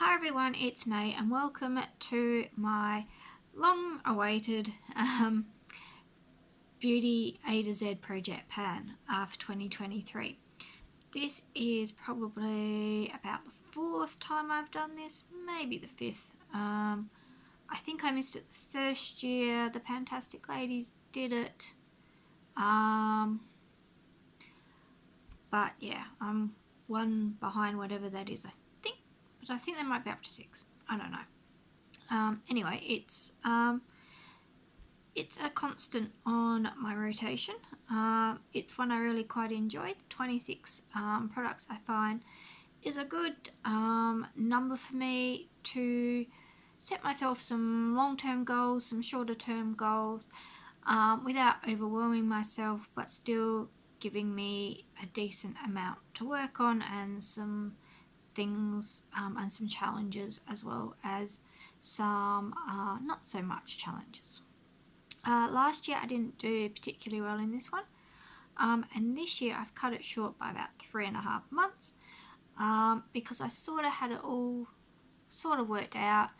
Hi everyone, it's Nate and welcome to my long-awaited Beauty A to Z project pan for 2023. This is probably about the fourth time I've done this, maybe the fifth. I think I missed it the first year. The Fantastic Ladies did it. But yeah, I'm one behind whatever that is, I think. But I think they might be up to 6. I don't know. Anyway, it's a constant on my rotation. It's one I really quite enjoy. 26 products I find is a good number for me to set myself some long-term goals, some shorter-term goals, without overwhelming myself, but still giving me a decent amount to work on and some things and some challenges, as well as some not so much challenges. Last year I didn't do particularly well in this one, and this year I've cut it short by about 3.5 months, because I sort of had it all sort of worked out,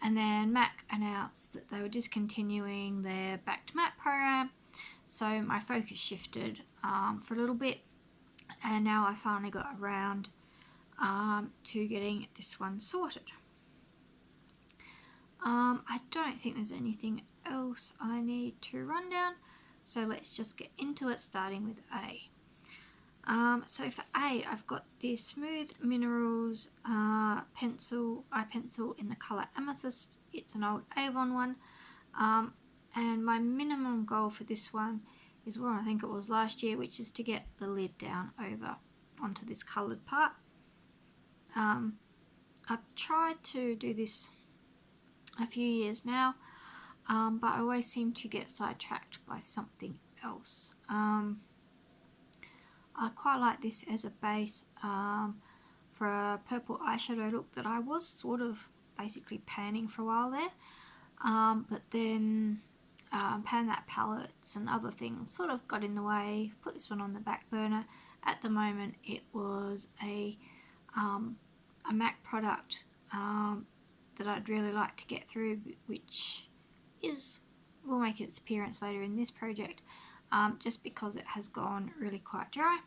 and then MAC announced that they were discontinuing their Back to MAC program, so my focus shifted for a little bit, and now I finally got around to getting this one sorted. I don't think there's anything else I need to run down, so let's just get into it, starting with A. So for A, I've got this Smooth Minerals eye pencil in the colour Amethyst. It's an old Avon one, and my minimum goal for this one is what I think it was last year, which is to get the lid down over onto this coloured part. I've tried to do this a few years now, but I always seem to get sidetracked by something else. I quite like this as a base for a purple eyeshadow look that I was sort of basically panning for a while there, but then pan that palettes and other things sort of got in the way, put this one on the back burner. At the moment it was a MAC product that I'd really like to get through, which will make its appearance later in this project, just because it has gone really quite dry.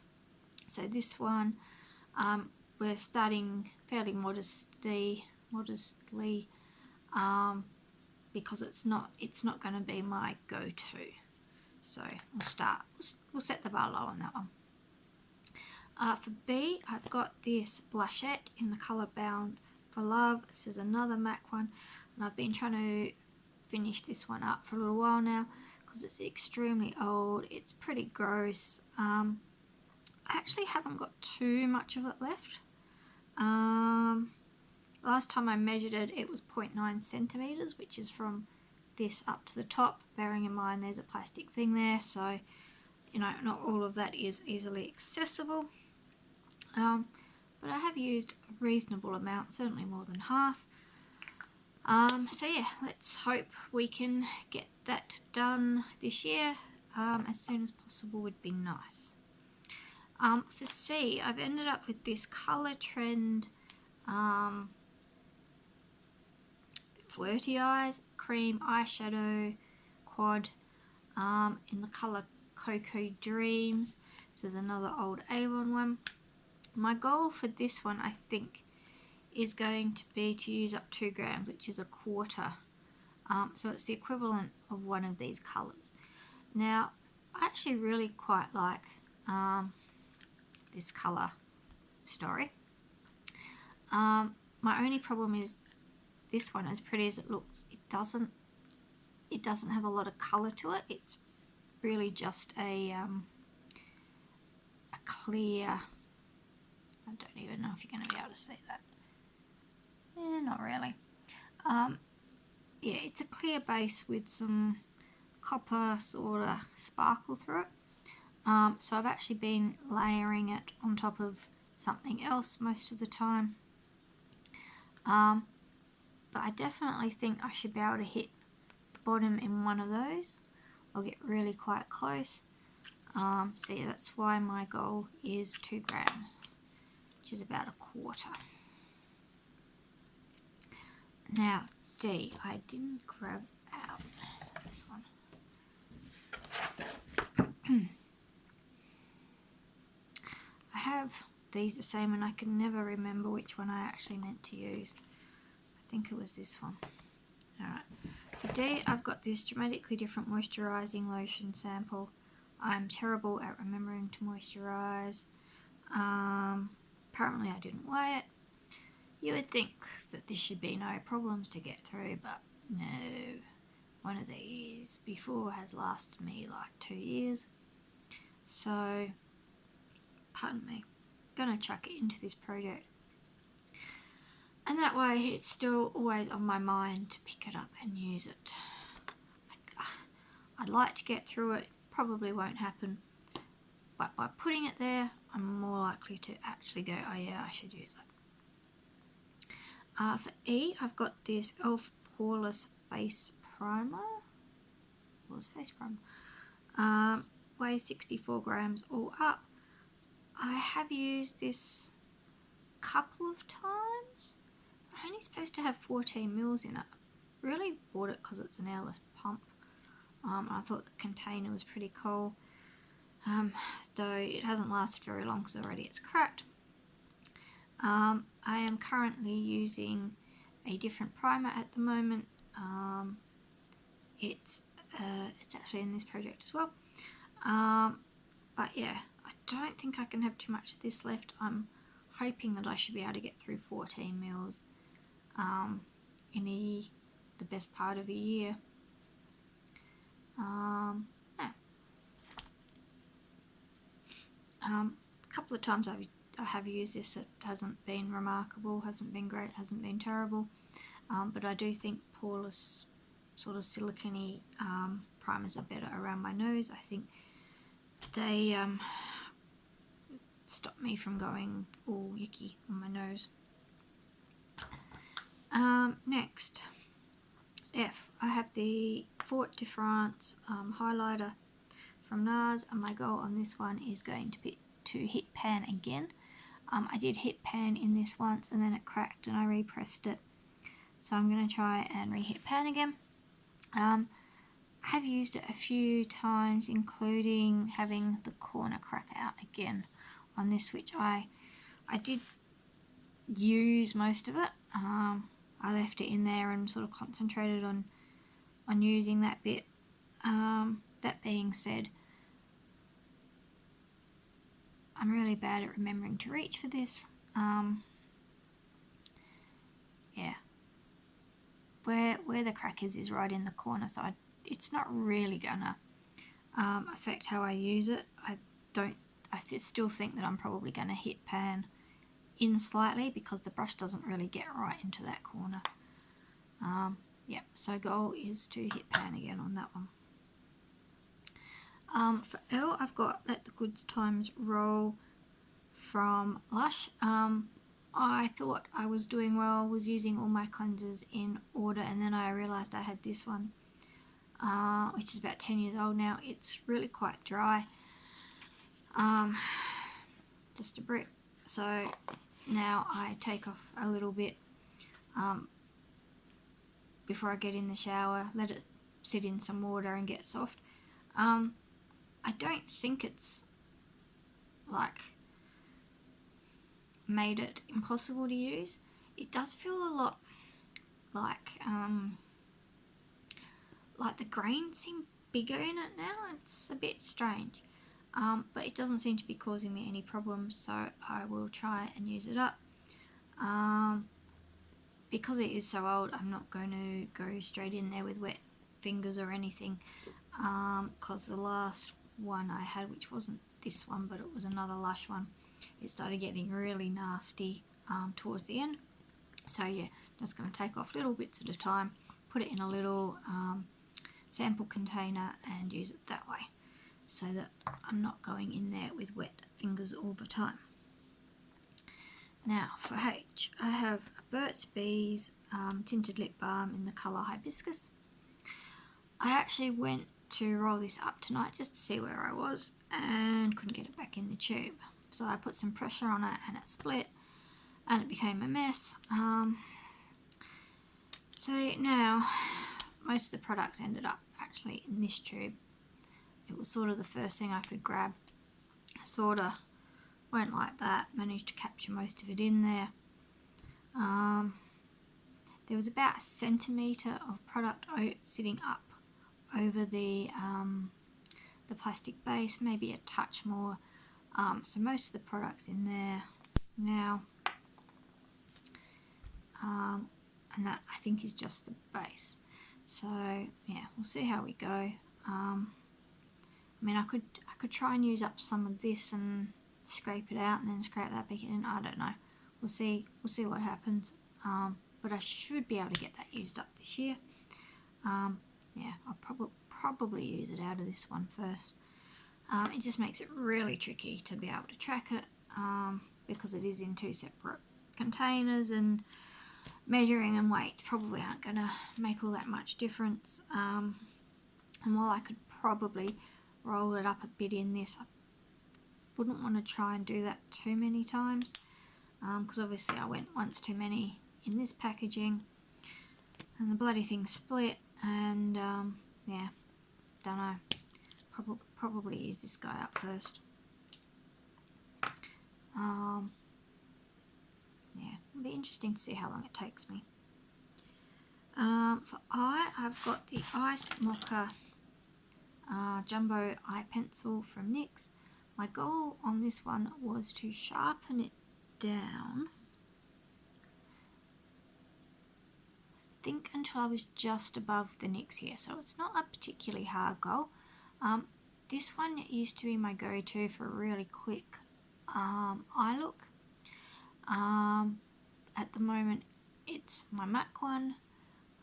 So this one, we're starting fairly modestly, because it's not going to be my go-to. So we'll set the bar low on that one. For B, I've got this blushette in the colour Bound for Love. This is another MAC one, and I've been trying to finish this one up for a little while now because it's extremely old. It's pretty gross. I actually haven't got too much of it left. Last time I measured it, it was 0.9 centimeters, which is from this up to the top, bearing in mind there's a plastic thing there, so you know, not all of that is easily accessible. But I have used a reasonable amount, certainly more than half. So yeah, let's hope we can get that done this year. As soon as possible would be nice. For C, I've ended up with this Colour Trend Flirty Eyes cream eyeshadow quad in the colour Cocoa Dreams. This is another old Avon one. My goal for this one, I think, is going to be to use up 2 grams, which is a quarter. So it's the equivalent of one of these colours. Now, I actually really quite like this colour Story. My only problem is this one, as pretty as it looks, it doesn't have a lot of colour to it. It's really just a clear, I don't even know if you're going to be able to see that. Yeah, not really. Yeah, it's a clear base with some copper sort of sparkle through it. So I've actually been layering it on top of something else most of the time. But I definitely think I should be able to hit the bottom in one of those. I'll get really quite close. So yeah, that's why my goal is 2 grams, which is about a quarter. Now, D, I didn't grab out this one. I have these the same and I can never remember which one I actually meant to use. I think it was this one. Alright. For D, I've got this Dramatically Different Moisturising Lotion sample. I'm terrible at remembering to moisturise. Apparently I didn't weigh it. You would think that this should be no problems to get through, but no. One of these before has lasted me like 2 years. So, pardon me, gonna chuck it into this project. And that way it's still always on my mind to pick it up and use it. I'd like to get through it, probably won't happen. But by putting it there, I'm more likely to actually go, oh yeah, I should use it. For E, I've got this e.l.f. Poreless Face Primer. Poreless Face Primer. Weighs 64 grams all up. I have used this a couple of times. I'm only supposed to have 14 mils in it. Really bought it because it's an airless pump. I thought the container was pretty cool. Though it hasn't lasted very long because already it's cracked. I am currently using a different primer at the moment. It's actually in this project as well. But yeah, I don't think I can have too much of this left. I'm hoping that I should be able to get through 14 mils in the best part of a year. Yeah. A couple of times I have used this. It hasn't been remarkable, hasn't been great, hasn't been terrible. But I do think poreless, sort of silicone primers are better around my nose. I think they stop me from going all yucky on my nose. Next, F. I have the Fort de France highlighter from NARS, and my goal on this one is going to be to hit pan again. I did hit pan in this once and then it cracked and I repressed it. So I'm going to try and re-hit pan again. I have used it a few times, including having the corner crack out again on this, which I did use most of it. I left it in there and sort of concentrated on using that bit. That being said, I'm really bad at remembering to reach for this. Yeah. Where the crack is right in the corner, so it's not really gonna affect how I use it. I still think that I'm probably gonna hit pan in slightly because the brush doesn't really get right into that corner. Yeah, so goal is to hit pan again on that one. For L, I've got Let the Good Times Roll from Lush. I thought I was doing well, was using all my cleansers in order, and then I realised I had this one, which is about 10 years old now. It's really quite dry. Just a brick. So now I take off a little bit before I get in the shower, let it sit in some water and get soft. I don't think it's like made it impossible to use. It does feel a lot like the grains seem bigger in it now. It's a bit strange, but it doesn't seem to be causing me any problems, so I will try and use it up. Because it is so old, I'm not going to go straight in there with wet fingers or anything, because the last one I had, which wasn't this one but it was another Lush one, it started getting really nasty towards the end. So yeah, just going to take off little bits at a time, put it in a little sample container and use it that way, so that I'm not going in there with wet fingers all the time. Now for H, I have a Burt's Bees tinted lip balm in the colour Hibiscus. I actually went to roll this up tonight just to see where I was and couldn't get it back in the tube. So I put some pressure on it and it split and it became a mess. So now, most of the products ended up actually in this tube. It was sort of the first thing I could grab. Sort of went like that, managed to capture most of it in there. There was about a centimetre of product sitting up over the plastic base, maybe a touch more. So most of the product's in there now. And that I think is just the base. So yeah, we'll see how we go. I mean, I could try and use up some of this and scrape it out and then scrape that back in. I don't know. We'll see what happens. But I should be able to get that used up this year. Yeah, I'll probably use it out of this one first. It just makes it really tricky to be able to track it because it is in two separate containers, and measuring and weights probably aren't going to make all that much difference. And while I could probably roll it up a bit in this, I wouldn't want to try and do that too many times because obviously I went once too many in this packaging and the bloody thing split, and yeah, don't know. Probably use this guy up first. Yeah, it'll be interesting to see how long it takes me. For eye, I've got the Ice Mocha Jumbo Eye Pencil from NYX. My goal on this one was to sharpen it down, I think until I was just above the NYX here, so it's not a particularly hard goal. This one used to be my go-to for a really quick eye look. At the moment it's my MAC one.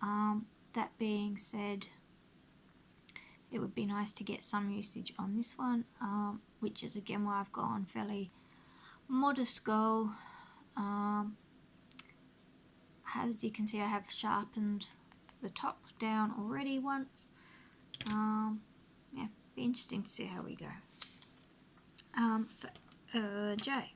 That being said, it would be nice to get some usage on this one, which is again why I've gone fairly modest goal. As you can see, I have sharpened the top down already once. Yeah, be interesting to see how we go. For J,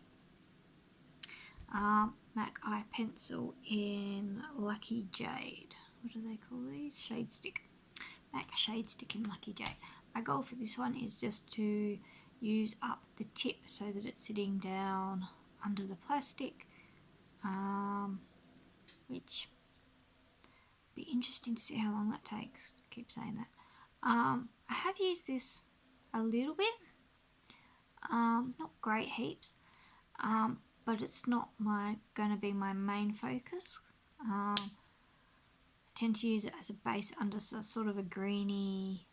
MAC Eye Pencil in Lucky Jade. What do they call these? Shade Stick. MAC Shade Stick in Lucky Jade. My goal for this one is just to use up the tip so that it's sitting down under the plastic, which be interesting to see how long that takes. I keep saying that. I have used this a little bit, not great heaps, but it's not going to be my main focus. I tend to use it as a base under sort of a greeny,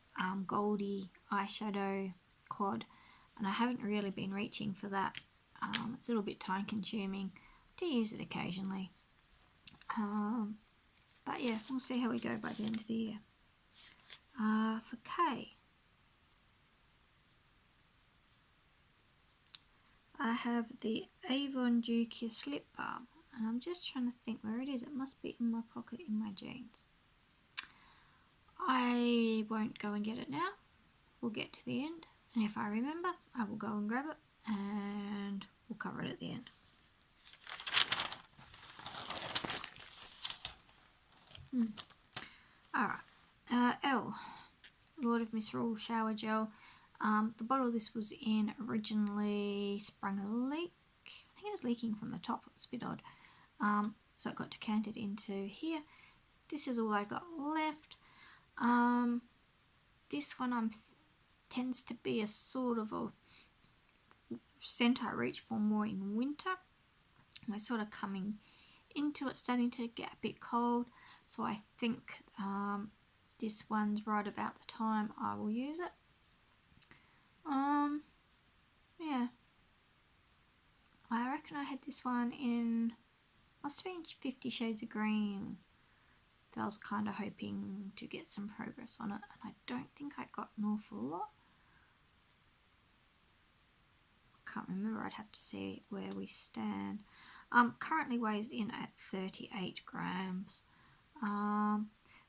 goldy eyeshadow quad, and I haven't really been reaching for that. It's a little bit time consuming. I do use it occasionally, but yeah, we'll see how we go by the end of the year. For K, I have the Avon Dew Kiss Lip Balm, and I'm just trying to think where it is. It must be in my pocket in my jeans. I won't go and get it now. We'll get to the end, and if I remember, I will go and grab it, and we'll cover it at the end. Alright, L, Lord of Misrule Shower Gel. The bottle this was in originally sprung a leak. I think it was leaking from the top. It was a bit odd. So it got decanted into here. This is all I got left. This one tends to be a sort of a scent I reach for more in winter. I'm sort of coming into it, starting to get a bit cold. So I think this one's right about the time I will use it. Yeah, I reckon I had this one in, must have been 50 Shades of Green, that I was kind of hoping to get some progress on it, and I don't think I got an awful lot. I can't remember, I'd have to see where we stand. Currently weighs in at 38 grams.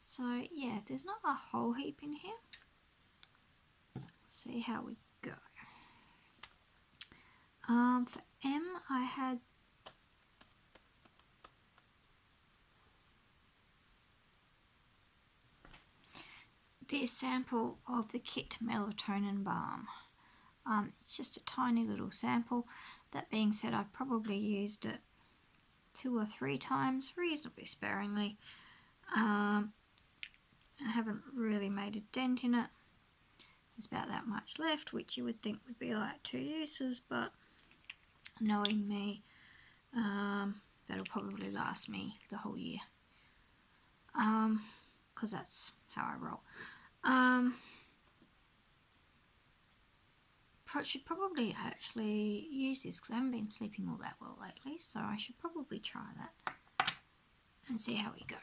So yeah, there's not a whole heap in here. See how we go. For M, I had this sample of the Kit Melatonin Balm. It's just a tiny little sample. That being said, I've probably used it 2 or 3 times, reasonably sparingly. I haven't really made a dent in it. There's about that much left, which you would think would be like 2 uses, but knowing me, that'll probably last me the whole year. Because that's how I roll. Should probably actually use this because I haven't been sleeping all that well lately, so I should probably try that and see how we go.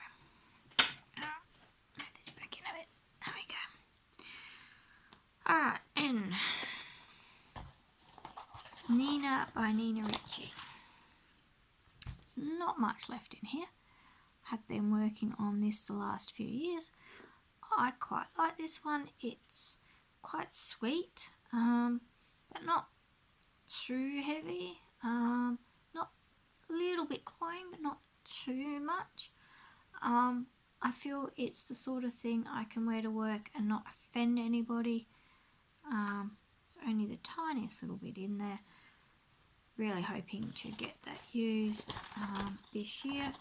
Move this back in a bit. There we go. Alright, and Nina by Nina Ricci. There's not much left in here. Have been working on this the last few years. I quite like this one. It's quite sweet, but not too heavy. Not a little bit cloying, but not too much. I feel it's the sort of thing I can wear to work and not offend anybody. It's only the tiniest little bit in there. Really hoping to get that used this year.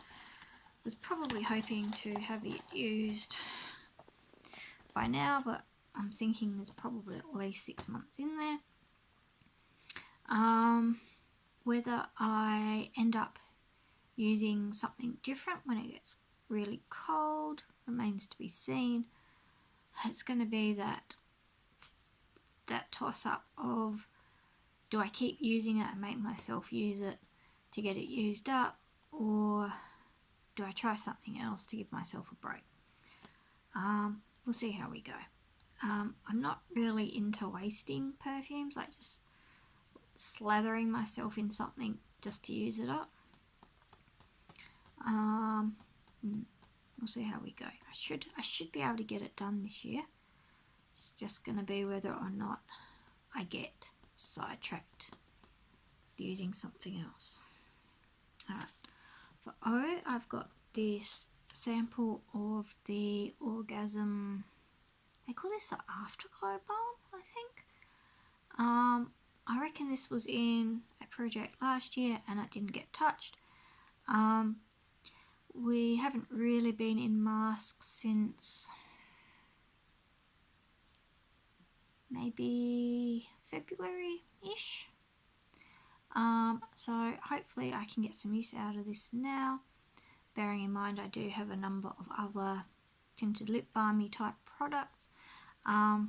Was probably hoping to have it used by now, but I'm thinking there's probably at least 6 months in there. Whether I end up using something different when it gets really cold remains to be seen. It's going to be that toss up of, do I keep using it and make myself use it to get it used up, or do I try something else to give myself a break? We'll see how we go. I'm not really into wasting perfumes, like just slathering myself in something just to use it up. We'll see how we go. I should be able to get it done this year. It's just going to be whether or not I get sidetracked using something else. Alright, for O, I've got this sample of the Orgasm, they call this the Afterglow Balm, I think. I reckon this was in a project last year and it didn't get touched. We haven't really been in masks since maybe February-ish. So hopefully I can get some use out of this now, bearing in mind I do have a number of other tinted lip balmy type products. I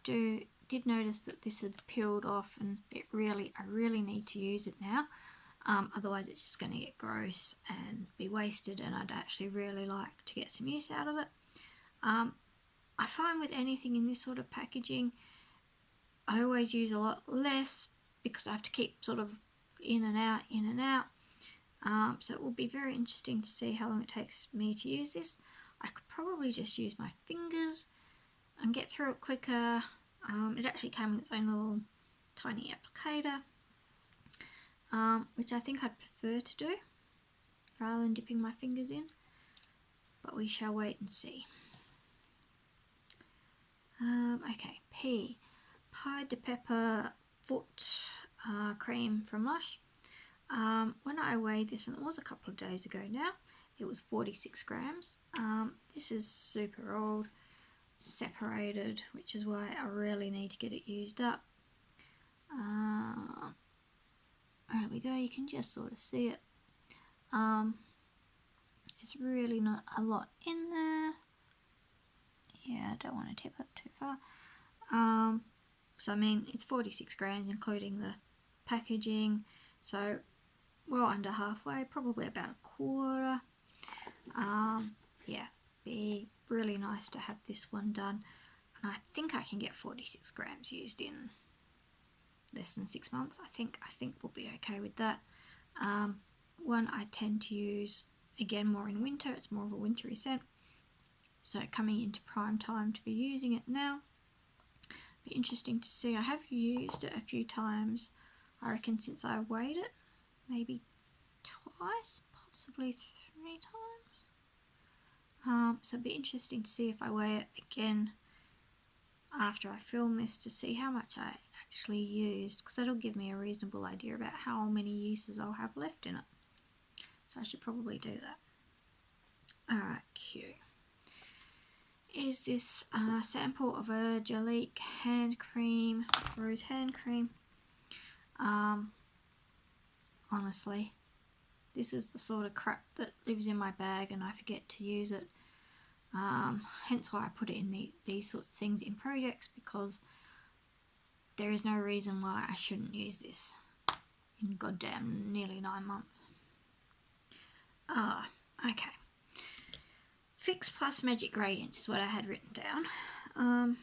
did notice that this had peeled off, and I really need to use it now. Otherwise it's just going to get gross and be wasted, and I'd actually really like to get some use out of it. I find with anything in this sort of packaging, I always use a lot less because I have to keep sort of in and out. So it will be very interesting to see how long it takes me to use this. I could probably just use my fingers and get through it quicker. It actually came with its own little tiny applicator, which I think I'd prefer to do rather than dipping my fingers in, but we shall wait and see. Okay, P, Pied de Pepper Foot Cream from Lush. When I weighed this, and it was a couple of days ago now, it was 46 grams. This is super old, separated, which is why I really need to get it used up. There we go, you can just sort of see it. It's really not a lot in there. Yeah, I don't want to tip it too far. So I mean, it's 46 grams including the packaging, so well under halfway, probably about a quarter. Yeah, be really nice to have this one done, and I think I can get 46 grams used in less than 6 months. I think we'll be okay with that. One I tend to use again more in winter. It's more of a wintry scent, so coming into prime time to be using it now. Be interesting to see. I have used it a few times, I reckon, since I weighed it, maybe twice, possibly 3 times. So it'd be interesting to see if I weigh it again after I film this to see how much I actually used, because that'll give me a reasonable idea about how many uses I'll have left in it. So I should probably do that. Alright, Q. Is this sample of a Jalique hand cream, rose hand cream. Honestly, this is the sort of crap that lives in my bag and I forget to use it. Hence why I put it in these sorts of things in projects, because there is no reason why I shouldn't use this in goddamn nearly 9 months. Okay. Fix Plus Magic Radiance is what I had written down,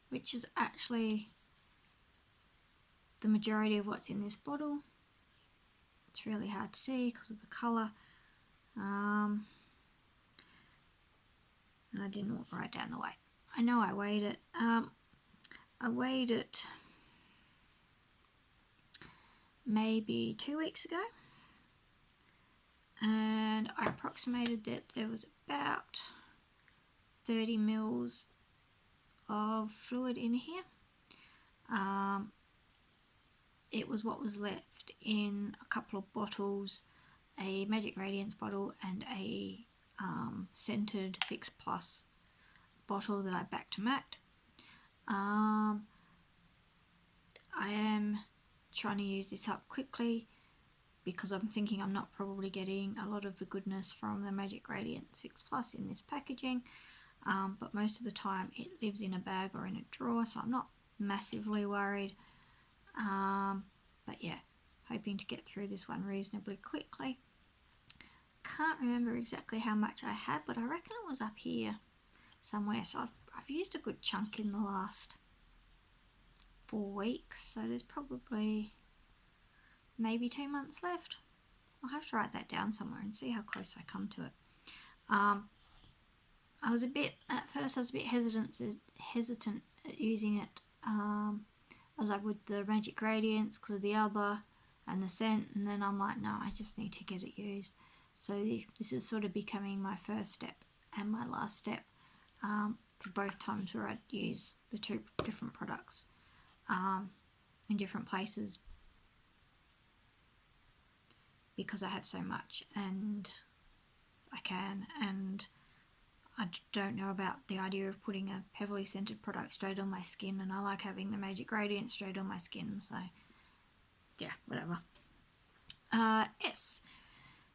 which is actually the majority of what's in this bottle. It's really hard to see because of the colour. And I didn't write down the weight. I know I weighed it. I weighed it maybe 2 weeks ago, and I approximated that there was about 30 mils of fluid in here. It was what was left in a couple of bottles, a Magic Radiance bottle and a scented Fix Plus bottle that I back-to-macked. I am trying to use this up quickly because I'm thinking I'm not probably getting a lot of the goodness from the Magic Radiance Fix Plus in this packaging, but most of the time it lives in a bag or in a drawer, so I'm not massively worried. But yeah, hoping to get through this one reasonably quickly. Can't remember exactly how much I had, but I reckon it was up here somewhere. So I've used a good chunk in the last 4 weeks, so there's probably maybe 2 months left. I'll have to write that down somewhere and see how close I come to it. At first I was a bit hesitant at using it as I would the Magic Radiance because of the other and the scent, and then I'm like, no, I just need to get it used. So this is sort of becoming my first step and my last step for both times where I'd use the 2 different products in different places, because I have so much and I can, and I don't know about the idea of putting a heavily scented product straight on my skin, and I like having the Magic Radiance straight on my skin, so yeah, whatever. S.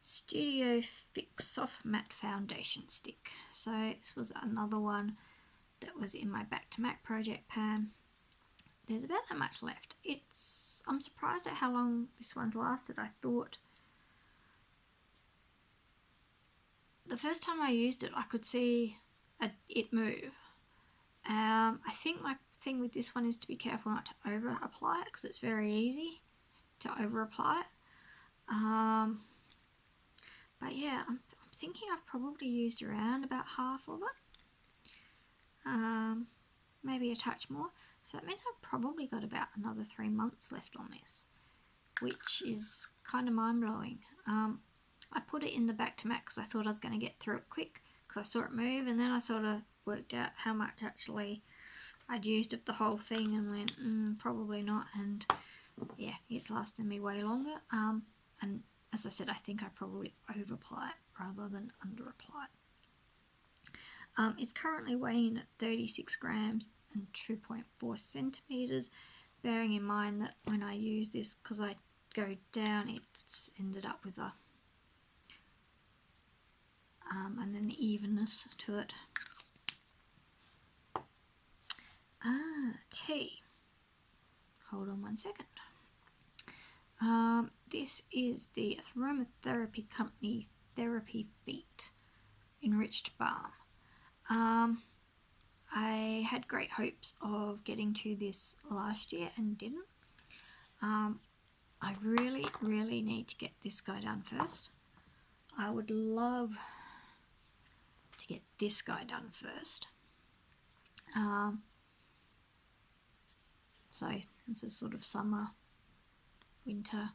Studio Fix Soft Matte Foundation Stick. So this was another one that was in my back-to-mack project pan. There's about that much left. I'm surprised at how long this one's lasted. I thought the first time I used it I could see it move. I think my thing with this one is to be careful not to over apply it, because it's very easy to over apply it. But yeah, I'm thinking I've probably used around about half of it, maybe a touch more. So that means I've probably got about another 3 months left on this, which is kind of mind-blowing. I put it in the back-to-mack because I thought I was going to get through it quick because I saw it move, and then I sort of worked out how much actually I'd used of the whole thing and went, probably not, and yeah, it's lasted me way longer. And as I said, I think I probably over-apply it rather than under-apply it. It's currently weighing at 36 grams and 2.4 centimetres, bearing in mind that when I use this, because I go down, it's ended up with an evenness to it. T. Hold on 1 second. This is the Aromatherapy Company Therapy Feet Enriched Balm. I had great hopes of getting to this last year and didn't. I really, really need to get this guy done first. I would love to get this guy done first. So this is sort of summer, winter,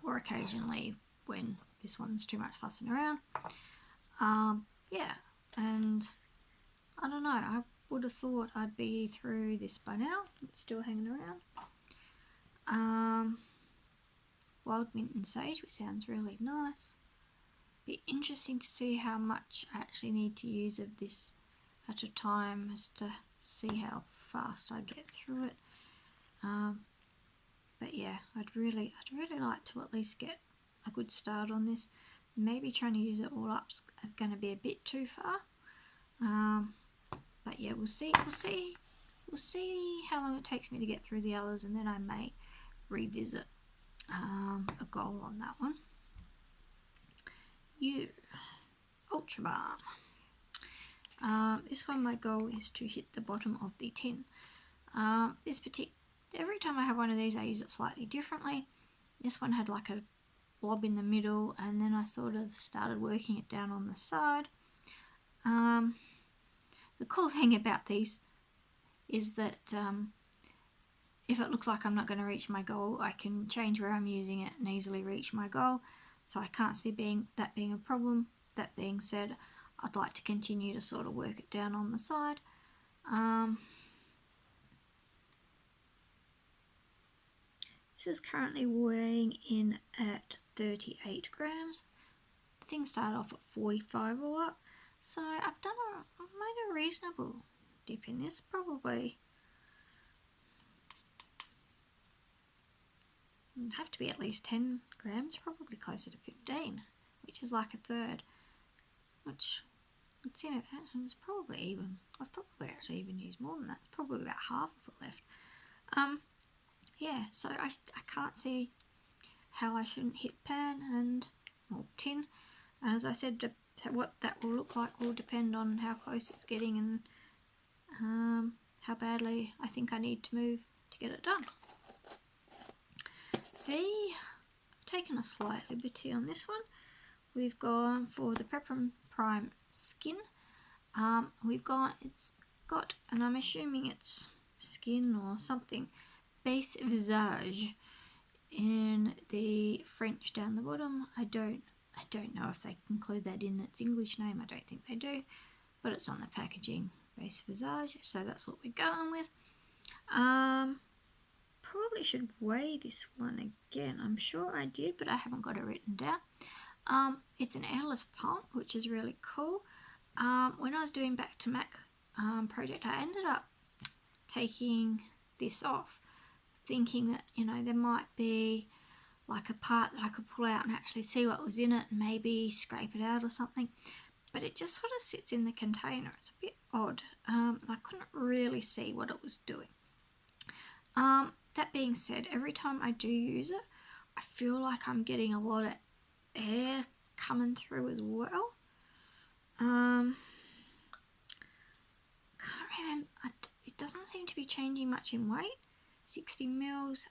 or occasionally when this one's too much fussing around. Yeah, and I don't know, I would have thought I'd be through this by now. It's still hanging around. Wild mint and sage, which sounds really nice. Be interesting to see how much I actually need to use of this at a time, as to see how fast I get through it. But yeah, I'd really like to at least get a good start on this. Maybe trying to use it all up's going to be a bit too far. But yeah, we'll see how long it takes me to get through the others, and then I may revisit a goal on that one. Ultra Balm. This one, my goal is to hit the bottom of the tin. Every time I have one of these, I use it slightly differently. This one had like a blob in the middle, and then I sort of started working it down on the side. The cool thing about these is that if it looks like I'm not going to reach my goal, I can change where I'm using it and easily reach my goal. So I can't see that being a problem. That being said, I'd like to continue to sort of work it down on the side. This is currently weighing in at 38 grams. The thing started off at 45 all up. So I've made a reasonable dip in this, probably. It'd have to be at least 10 grams, probably closer to 15, which is like a third, which it's probably even. I've probably actually even used more than that. It's probably about half of it left. Yeah, so I can't see how I shouldn't hit pan or tin. And as I said, what that will look like will depend on how close it's getting and how badly I think I need to move to get it done. I've taken a slight liberty on this one. We've gone for the Prep and Prime Skin. It's got, and I'm assuming it's skin or something, Base Visage in the French down the bottom. I don't know if they include that in its English name. I don't think they do, but it's on the packaging, Base Visage, so that's what we're going with. Probably should weigh this one again. I'm sure I did, but I haven't got it written down. It's an airless pump, which is really cool. When I was doing Back to Mac project, I ended up taking this off, thinking that, there might be like a part that I could pull out and actually see what was in it and maybe scrape it out or something. But it just sort of sits in the container. It's a bit odd. And I couldn't really see what it was doing. That being said, every time I do use it, I feel like I'm getting a lot of air coming through as well. Can't remember. It doesn't seem to be changing much in weight. 60 mils.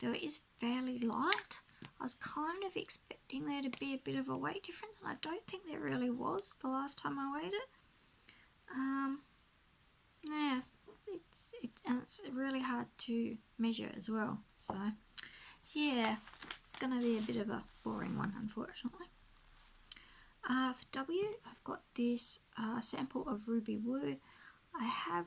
Though it is fairly light. I was kind of expecting there to be a bit of a weight difference, and I don't think there really was the last time I weighed it. Yeah, it's really hard to measure as well. So yeah, it's going to be a bit of a boring one, unfortunately. For W, I've got this sample of Ruby Woo. I have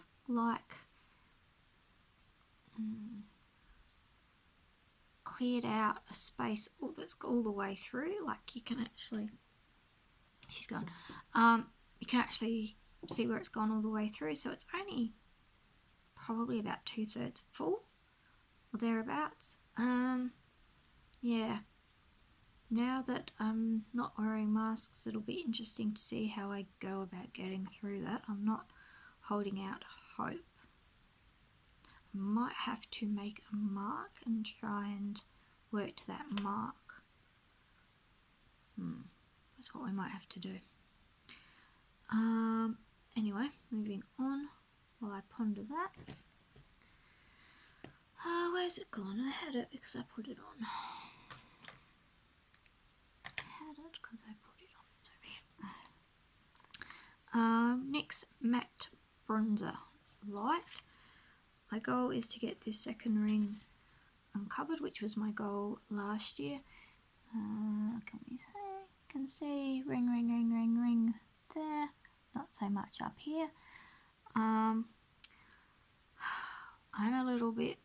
cleared out a space that's all the way through. Like you can actually, she's gone. You can actually see where it's gone all the way through. So it's only probably about 2/3 full or thereabouts. Yeah. Now that I'm not wearing masks, it'll be interesting to see how I go about getting through that. I'm not holding out hope. I might have to make a mark and try and work to that mark. That's what we might have to do. Anyway, moving on while I ponder that. Where's it gone? I had it because I put it on. It's over here. NYX Matte Bronzer Light. My goal is to get this second ring uncovered, which was my goal last year. Can we say? You can see ring there. so much up here. I'm a little bit,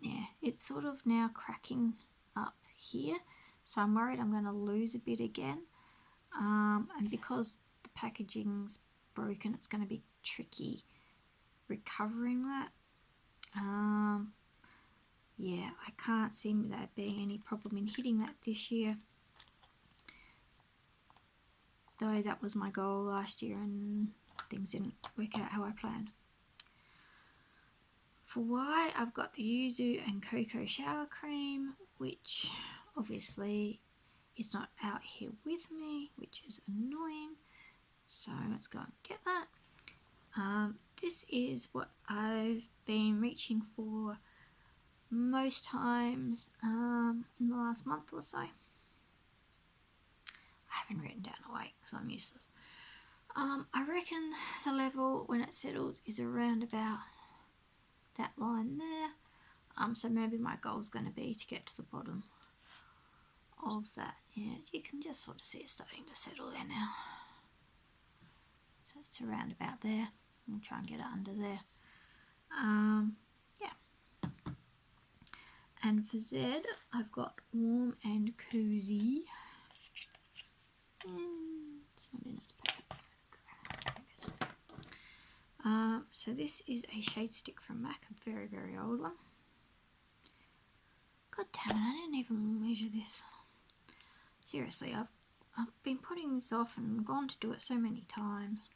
yeah, it's sort of now cracking up here, so I'm worried I'm going to lose a bit again, and because the packaging's broken, it's going to be tricky recovering that. Yeah, I can't see there being any problem in hitting that this year, though that was my goal last year and things didn't work out how I planned. For why, I've got the Yuzu and Cocoa Shower Cream, which obviously is not out here with me, which is annoying. So let's go and get that. This is what I've been reaching for most times in the last month or so. I haven't written down a weight because I'm useless. I reckon the level when it settles is around about that line there. So maybe my goal is going to be to get to the bottom of that. Yeah, you can just sort of see it starting to settle there now. So it's around about there. I'll try and get it under there. Yeah. And for Z, I've got Warm and Cozy. It's not in its packet. So this is a shade stick from MAC, a very, very old one. God damn it, I didn't even measure this. Seriously, I've been putting this off and gone to do it so many times.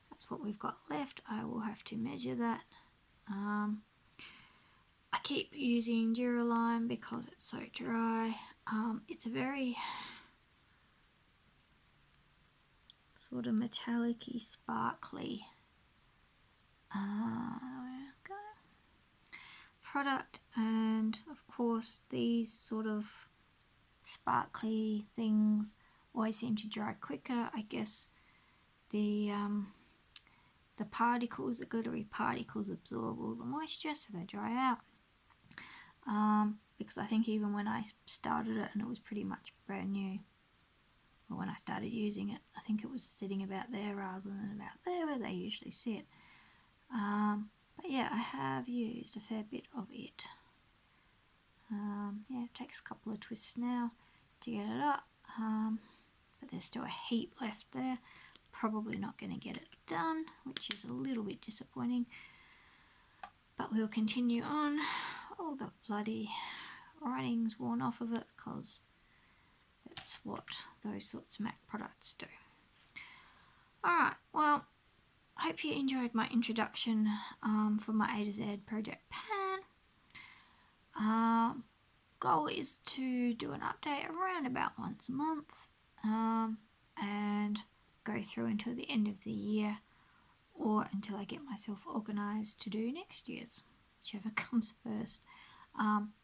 That's what we've got left. I will have to measure that. I keep using Duralime because it's so dry. It's a very sort of metallic-y, sparkly product, and of course these sort of sparkly things always seem to dry quicker. I guess the particles, the glittery particles, absorb all the moisture, so they dry out. Because I think even when I started it and it was pretty much brand new, or when I started using it, I think it was sitting about there rather than about there where they usually sit. But yeah, I have used a fair bit of it. Yeah, it takes a couple of twists now to get it up, but there's still a heap left there. Probably not going to get it done, which is a little bit disappointing, but we'll continue on. All the bloody writing's worn off of it because that's what those sorts of MAC products do. Alright, well, I hope you enjoyed my introduction for my A to Z project pan. Goal is to do an update around about once a month, and go through until the end of the year, or until I get myself organised to do next year's, whichever comes first.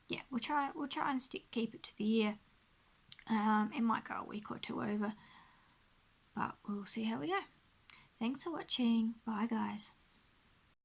Yeah, we'll try and keep it to the year. It might go a week or two over, but we'll see how we go. Thanks for watching. Bye guys.